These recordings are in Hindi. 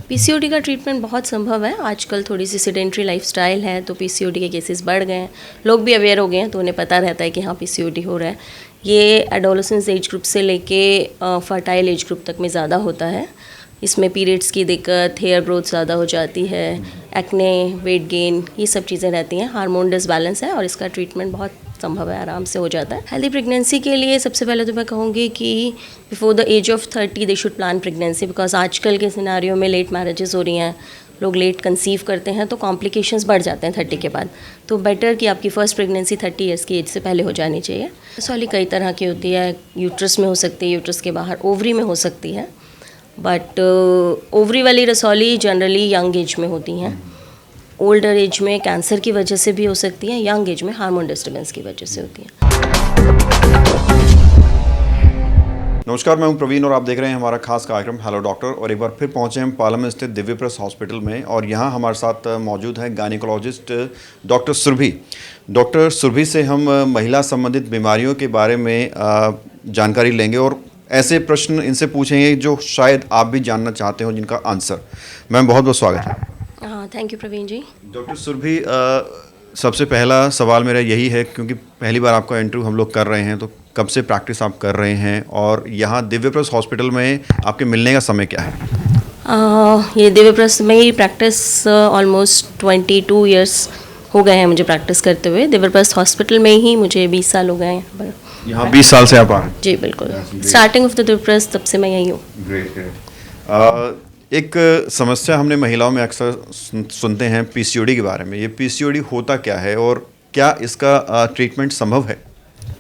पीसीओडी का ट्रीटमेंट बहुत संभव है। आजकल थोड़ी सी सेडेंट्री लाइफस्टाइल है तो पीसीओडी के केसेस बढ़ गए हैं। लोग भी अवेयर हो गए हैं तो उन्हें पता रहता है कि हाँ पीसीओडी हो रहा है। ये एडोलेसेंस एज ग्रुप से लेके फर्टाइल एज ग्रुप तक में ज़्यादा होता है। इसमें पीरियड्स की दिक्कत, हेयर ग्रोथ ज़्यादा हो जाती है, एक्ने, वेट गेन, ये सब चीज़ें रहती हैं। हार्मोन डिसबैलेंस है और इसका ट्रीटमेंट बहुत संभव है, आराम से हो जाता है। हेल्दी प्रेगनेंसी के लिए सबसे पहले तो मैं कहूँगी कि before the age of 30 they should plan pregnancy, because आजकल के सिनारियो में लेट मैरिजेस हो रही हैं, लोग लेट कंसीव करते हैं तो कॉम्प्लिकेशंस बढ़ जाते हैं 30 के बाद। तो बेटर कि आपकी फ़र्स्ट प्रेगनेंसी 30 ईयर्स की एज से पहले हो जानी चाहिए। रसौली कई तरह की होती है, यूट्रस में हो सकती है, यूट्रस के बाहर ओवरी में हो सकती है, बट ओवरी वाली रसौली जनरली यंग एज में होती हैं। ओल्डर एज में कैंसर की वजह से भी हो सकती है, यंग एज में हार्मोन डिस्टर्बेंस की वजह से होती है। नमस्कार, मैं हूं प्रवीण और आप देख रहे हैं हमारा खास कार्यक्रम हेलो डॉक्टर। और एक बार फिर पहुंचे हम पालम में स्थित दिव्य प्रेस हॉस्पिटल में और यहां हमारे साथ मौजूद है gynaecologist doctor Surabhi. Doctor Surabhi से हम महिला संबंधित बीमारियों के बारे में जानकारी लेंगे और ऐसे प्रश्न इनसे पूछेंगे जो शायद आप भी जानना चाहते हो, जिनका आंसर। मैम बहुत बहुत स्वागत है। हाँ, thank you Praveen ji. Doctor Surabhi, सबसे पहला सवाल मेरा यही है, क्योंकि पहली बार आपका इंटरव्यू हम लोग कर रहे हैं, तो कब से प्रैक्टिस आप कर रहे हैं और यहाँ दिव्य प्रेस हॉस्पिटल में आपके मिलने का समय क्या है? ये दिव्य प्रेस में ही प्रैक्टिस ऑलमोस्ट 22 ईयर्स हो गए हैं मुझे प्रैक्टिस करते हुए। दिव्य प्रेस हॉस्पिटल में ही मुझे 20 साल हो गए हैं। यहाँ 20 साल से आप आ रहे हैं? जी बिल्कुल, starting of the Divya press तब से मैं यही हूँ। ग्रेट। एक समस्या हमने महिलाओं में अक्सर सुनते हैं पीसीओडी के बारे में। ये पीसीओडी होता क्या है और क्या इसका ट्रीटमेंट संभव है?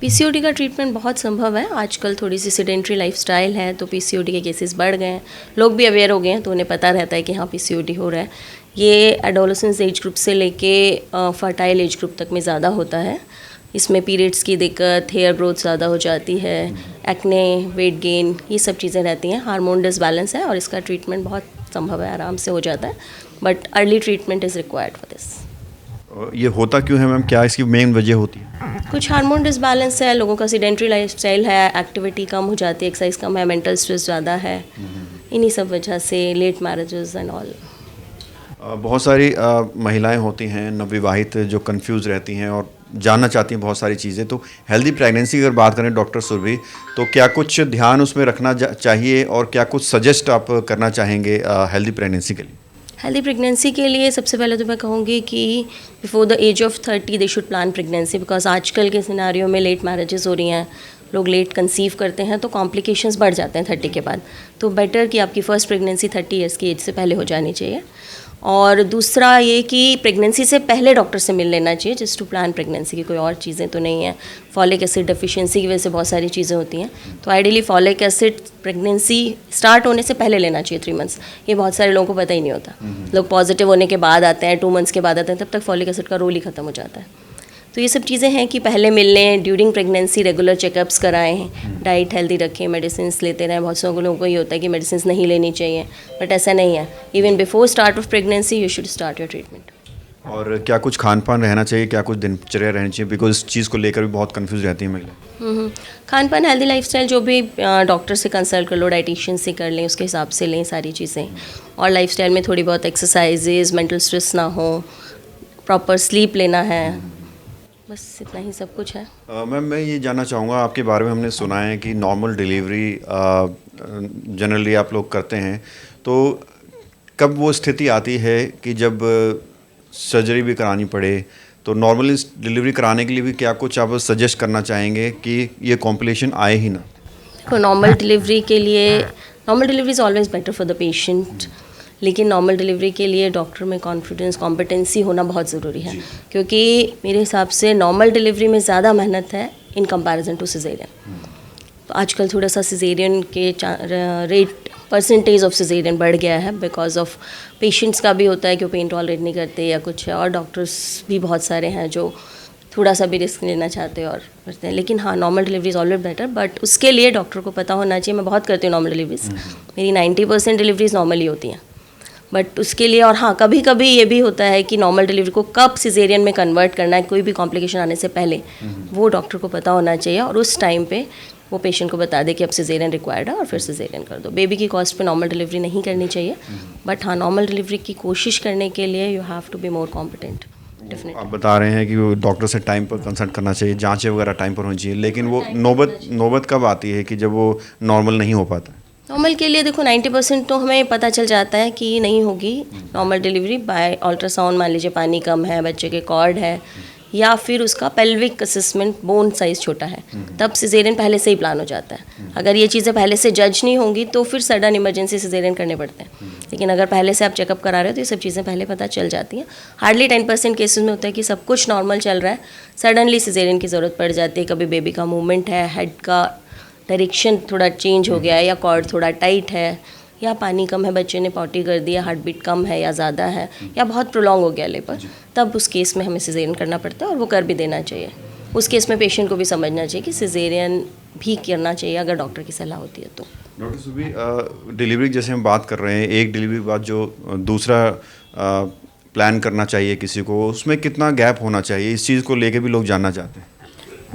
पीसीओडी का ट्रीटमेंट बहुत संभव है। आजकल थोड़ी सी सेडेंट्री लाइफस्टाइल है तो पीसीओडी के केसेस बढ़ गए हैं। लोग भी अवेयर हो गए हैं तो उन्हें पता रहता है कि हाँ पीसीओडी हो रहा है। ये एडोलेसेंस एज ग्रुप से लेके फर्टाइल एज ग्रुप तक में ज़्यादा होता है। इसमें पीरियड्स की दिक्कत, हेयर ग्रोथ ज़्यादा हो जाती है, एक्ने, वेट गेन, ये सब चीज़ें रहती हैं। हार्मोन डिसबैलेंस है और इसका ट्रीटमेंट बहुत संभव है, आराम से हो जाता है, but early treatment is required for this. ये होता क्यों है मैम? क्या इसकी मेन वजह होती है? कुछ हार्मोन डिसबैलेंस है, लोगों का सीडेंट्री लाइफस्टाइल है, एक्टिविटी कम हो जाती है, एक्सरसाइज कम है, मेंटल स्ट्रेस ज़्यादा है, इन्हीं सब वजह से लेट मैरिजेस एंड ऑल। बहुत सारी महिलाएं होती हैं नवविवाहित जो कंफ्यूज रहती हैं और जानना चाहती हैं बहुत सारी चीज़ें। तो हेल्दी प्रेगनेंसी की अगर बात करें डॉक्टर सुरभि, तो क्या कुछ ध्यान उसमें रखना चाहिए और क्या कुछ सजेस्ट आप करना चाहेंगे हेल्दी प्रेगनेंसी के लिए? हेल्दी प्रेगनेंसी के लिए सबसे पहले तो मैं कहूँगी कि before the age of 30 they should plan pregnancy, because आजकल के सिनारियो में लेट मैरिजेस हो रही हैं, लोग लेट कंसीव करते हैं तो कॉम्प्लिकेशंस बढ़ जाते हैं 30 के बाद। तो बेटर कि आपकी फ़र्स्ट प्रेगनेंसी 30 ईयर्स की एज से पहले हो जानी चाहिए। और दूसरा ये कि प्रेगनेंसी से पहले डॉक्टर से मिल लेना चाहिए जस्ट टू प्लान प्रेगनेंसी की, कोई और चीज़ें तो नहीं है। फॉलिक एसिड डेफिशिएंसी की वजह से बहुत सारी चीज़ें होती हैं, तो ideally folic acid pregnancy start होने से पहले लेना चाहिए 3 मंथ्स। ये बहुत सारे लोगों को पता ही नहीं होता। लोग पॉजिटिव होने के बाद आते हैं, 2 मंथ्स के बाद आते हैं, तब तक फॉलिक एसिड का रोल ही ख़त्म हो जाता है। तो ये सब चीज़ें हैं कि पहले मिल लें, ड्यूरिंग प्रेगनेंसी रेगुलर चेकअप्स कराएं, डाइट हेल्दी रखें, मेडिसिन लेते रहें। बहुत सारे लोगों को ये होता है कि मेडिसिन नहीं लेनी चाहिए, बट ऐसा नहीं है। Even before start of pregnancy you should start your treatment. और क्या कुछ खान पान रहना चाहिए, क्या कुछ दिनचर्या रहनी चाहिए? बिकॉज इस चीज़ को लेकर भी बहुत कंफ्यूज रहती है महिला। खान पान, हेल्दी लाइफस्टाइल, जो भी डॉक्टर से कंसल्ट कर लो, डाइटिशियन से कर लें, उसके हिसाब से लें सारी चीज़ें। और लाइफस्टाइल में थोड़ी बहुत एक्सरसाइजेज, मेंटल स्ट्रेस ना हो, प्रॉपर स्लीप लेना है, बस इतना ही सब कुछ है। मैम मैं ये जानना चाहूँगा, आपके बारे में हमने सुना है कि नॉर्मल डिलीवरी जनरली आप लोग करते हैं, तो कब वो स्थिति आती है कि जब सर्जरी भी करानी पड़े? तो नॉर्मली डिलीवरी कराने के लिए भी क्या कुछ आप सजेस्ट करना चाहेंगे कि ये कॉम्प्लिकेशन आए ही ना? देखो, नॉर्मल डिलीवरी के लिए, normal delivery is always better for the patient, लेकिन नॉर्मल डिलीवरी के लिए डॉक्टर में कॉन्फिडेंस, कॉम्पिटेंसी होना बहुत ज़रूरी है, क्योंकि मेरे हिसाब से नॉर्मल डिलीवरी में ज़्यादा मेहनत है इन कंपैरिजन टू सिजेरियन। तो आजकल थोड़ा सा सिजेरियन के रेट, परसेंटेज ऑफ सिजेरियन बढ़ गया है, बिकॉज ऑफ पेशेंट्स का भी होता है कि वो पेन टॉलरेट नहीं करते या कुछ है, और डॉक्टर्स भी बहुत सारे हैं जो थोड़ा सा भी रिस्क लेना चाहते हैं और करते हैं। लेकिन हाँ, normal delivery is always better, but उसके लिए डॉक्टर को पता होना चाहिए। मैं बहुत करती हूँ नॉर्मल डिलीवरीज, मेरी 90% डिलीवरीज नॉर्मली होती हैं, बट उसके लिए, और हाँ कभी कभी ये भी होता है कि नॉर्मल डिलीवरी को कब सिजेरियन में कन्वर्ट करना है, कोई भी कॉम्प्लिकेशन आने से पहले, वो डॉक्टर को पता होना चाहिए। और उस टाइम पे वो पेशेंट को बता दे कि अब सिजेरियन रिक्वायर्ड है और फिर सिजेरियन कर दो। बेबी की कॉस्ट पे नॉर्मल डिलीवरी नहीं करनी चाहिए, बट हाँ नॉर्मल डिलीवरी की कोशिश करने के लिए you have to be more competent definitely. आप बता रहे हैं कि वो डॉक्टर से टाइम पर कंसल्ट करना चाहिए, जांचें वगैरह टाइम पर होनी चाहिए, लेकिन वो नौबत कब आती है कि जब वो नॉर्मल नहीं हो पाता है? नॉर्मल के लिए देखो 90% तो हमें पता चल जाता है कि नहीं होगी नॉर्मल डिलीवरी बाय अल्ट्रासाउंड। मान लीजिए पानी कम है, बच्चे के कॉर्ड है, या फिर उसका पेल्विक असेसमेंट बोन साइज़ छोटा है, तब सिजेरियन पहले से ही प्लान हो जाता है। अगर ये चीज़ें पहले से जज नहीं होंगी तो फिर सडन इमरजेंसी सिजेरियन करने पड़ते हैं, लेकिन अगर पहले से आप चेकअप करा रहे हो तो ये सब चीज़ें पहले पता चल जाती हैं। हार्डली 10% केसेस में होता है कि सब कुछ नॉर्मल चल रहा है, सडनली सिजेरियन की ज़रूरत पड़ जाती है। कभी बेबी का मूवमेंट है, हेड का डायरेक्शन थोड़ा चेंज हो गया है, या कॉर्ड थोड़ा टाइट है, या पानी कम है, बच्चे ने पॉटी कर दिया, हार्ट बीट कम है या ज़्यादा है, या बहुत प्रोलॉन्ग हो गया लेबर, तब उस केस में हमें सिजेरियन करना पड़ता है, और वो कर भी देना चाहिए। उस केस में पेशेंट को भी समझना चाहिए कि सिजेरियन भी करना चाहिए अगर डॉक्टर की सलाह होती है तो। डॉक्टर सुरभि, डिलीवरी जैसे हम बात कर रहे हैं, एक डिलीवरी के बाद जो दूसरा प्लान करना चाहिए किसी को, उसमें कितना गैप होना चाहिए? इस चीज़ को लेके भी लोग जानना चाहते हैं।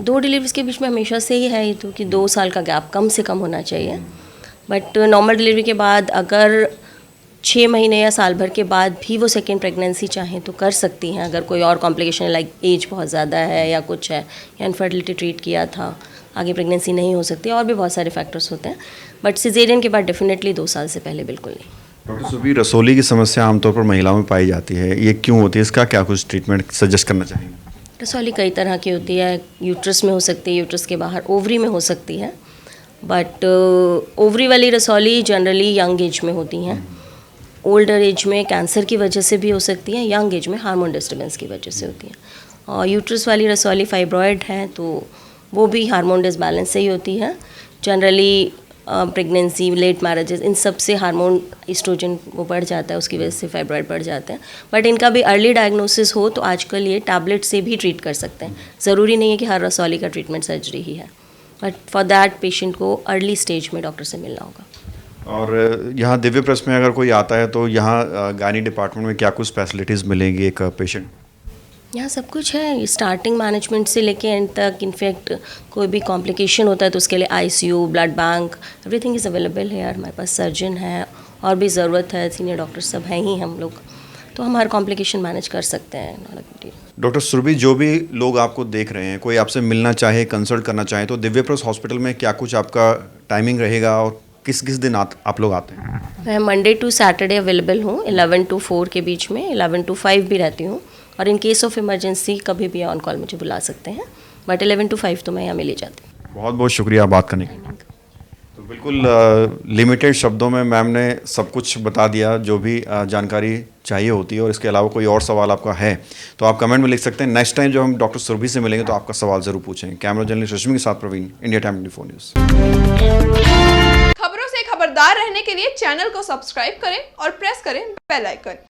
2 डिलीवरीज के बीच में हमेशा से ही है ये तो कि 2 साल का गैप कम से कम होना चाहिए। बट नॉर्मल डिलीवरी के बाद अगर 6 महीने या साल भर के बाद भी वो सेकेंड प्रेगनेंसी चाहें तो कर सकती हैं, अगर कोई और कॉम्प्लिकेशन लाइक एज बहुत ज़्यादा है या कुछ है, या इनफर्टिलिटी ट्रीट किया था, आगे प्रेगनेंसी नहीं हो सकती, और भी बहुत सारे फैक्टर्स होते हैं। बट सिजेरियन के बाद डेफिनेटली 2 साल से पहले बिल्कुल नहीं। डॉक्टर सुरभि, रसोली की समस्या आमतौर पर महिलाओं में पाई जाती है, ये क्यों होती है? इसका क्या कुछ ट्रीटमेंट सजेस्ट करना चाहेंगे? रसौली कई तरह की होती है, यूट्रस में हो सकती है, यूट्रस के बाहर ओवरी में हो सकती है, बट ओवरी वाली रसौली जनरली यंग एज में होती हैं। ओल्डर एज में कैंसर की वजह से भी हो सकती है, यंग एज में हार्मोन डिस्टर्बेंस की वजह से होती है। और यूट्रस वाली रसौली फाइब्रॉयड है तो वो भी हार्मोन डिसबैलेंस से ही होती है। जनरली प्रेगनेंसी, लेट मैरिजेस, इन सब से हार्मोन एस्ट्रोजन वो बढ़ जाता है, उसकी वजह से फाइब्रॉयड बढ़ जाते हैं। बट इनका भी अर्ली डायग्नोसिस हो तो आजकल ये टैबलेट से भी ट्रीट कर सकते हैं। ज़रूरी नहीं है कि हर रसौली का ट्रीटमेंट सर्जरी ही है, बट फॉर दैट पेशेंट को अर्ली स्टेज में डॉक्टर से मिलना होगा। और यहाँ दिव्य प्रेस में अगर कोई आता है तो यहाँ गायनी डिपार्टमेंट में क्या कुछ फैसिलिटीज़ मिलेंगी एक पेशेंट? यहाँ सब कुछ है, स्टार्टिंग मैनेजमेंट से लेके एंड तक। इनफैक्ट कोई भी कॉम्प्लिकेशन होता है तो उसके लिए ICU, blood bank, everything is available है। हमारे पास सर्जन है, और भी ज़रूरत है, सीनियर डॉक्टर सब हैं ही हम लोग, तो हम हर कॉम्प्लिकेशन मैनेज कर सकते हैं। डॉक्टर सुरभि, जो भी लोग आपको देख रहे हैं, कोई आपसे मिलना चाहे, कंसल्ट करना चाहे, तो दिव्य प्रेस हॉस्पिटल में क्या कुछ आपका टाइमिंग रहेगा और किस किस दिन आप लोग आते हैं? मैं मंडे टू सैटरडे अवेलेबल हूँ, 11 to 4 के बीच में, 11 to 5 भी रहती हूँ, और इन केस ऑफ इमरजेंसी कभी भी ऑन कॉल मुझे बुला सकते हैं, बट 11 to 5 तो मैं यहाँ मिल ही जाती हूँ। बहुत बहुत शुक्रिया बात करने के लिए। तो बिल्कुल लिमिटेड शब्दों में मैम ने सब कुछ बता दिया जो भी जानकारी चाहिए होती है, और इसके अलावा कोई और सवाल आपका है तो आप कमेंट में लिख सकते हैं। नेक्स्ट टाइम जब हम डॉक्टर सुरभि से मिलेंगे तो आपका सवाल ज़रूर पूछेंगे। कैमरा जर्नलिस्ट रश्मि के साथ प्रवीण, इंडिया टाइम 24 न्यूज़। खबरों से खबरदार रहने के लिए चैनल को सब्सक्राइब करें और प्रेस करें बेल आइकन।